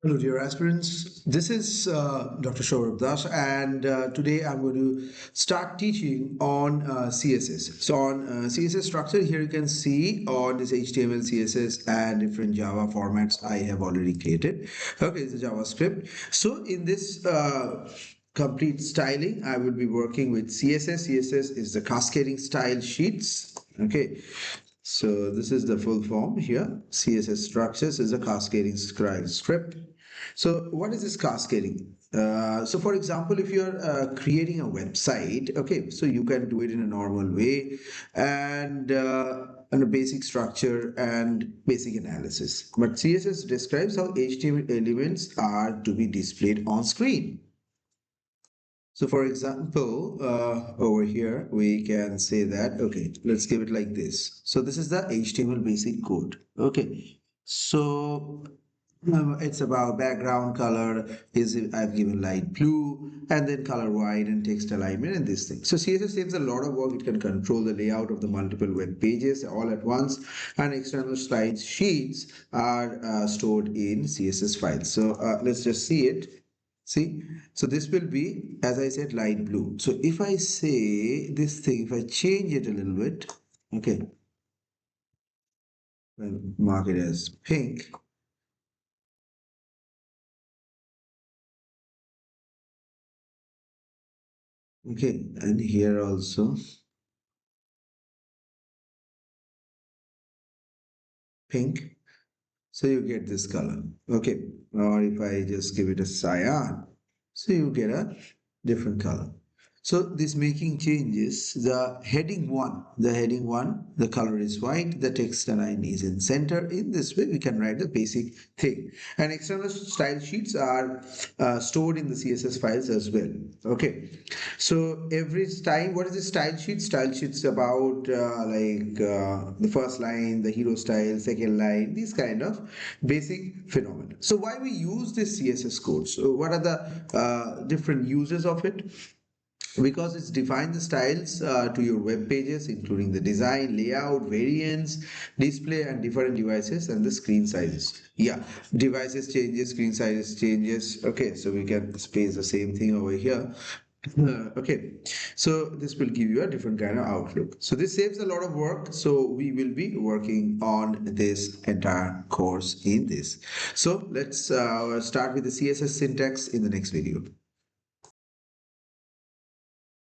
Hello, dear aspirants. This is Dr. Shourabh Das, and today I'm going to start teaching on CSS. So, on CSS structure, here you can see on this HTML, CSS, and different Java formats I have already created. Okay, it's a JavaScript. So, in this complete styling, I will be working with CSS. CSS is the Cascading Style Sheets. Okay, so this is the full form here. CSS structures is a cascading script. So what is this cascading? So for example, if you're creating a website, okay, so you can do it in a normal way and a basic structure and basic analysis. But CSS describes how HTML elements are to be displayed on screen. So for example, over here, we can say that, okay, let's give it like this. So this is the HTML basic code. Okay. So it's about background color is I've given light blue and then color white and text alignment and this thing. So CSS saves a lot of work. It can control the layout of the multiple web pages all at once, and external slide sheets are stored in CSS files. So let's just see it. See, so this will be, as I said, light blue. So if I say this thing, if I change it a little bit, okay, I'll mark it as pink. Okay, and here also pink. So you get this color. Okay, or if I just give it a cyan, so you get a different color. So this making changes, the heading one, the color is white, the text align is in center. In this way, we can write the basic thing. And external style sheets are stored in the CSS files as well. Okay. So every time, what is the style sheet? Style sheets about the first line, the hero style, second line, these kind of basic phenomena. So why we use this CSS code? So what are the different uses of it? Because it's defined the styles to your web pages, including the design, layout, variants, display, and different devices and the screen sizes. Yeah, devices changes, screen sizes changes. Okay, so we can space the same thing over here. Okay, so this will give you a different kind of outlook. So this saves a lot of work. So we will be working on this entire course in this. So let's start with the CSS syntax in the next video.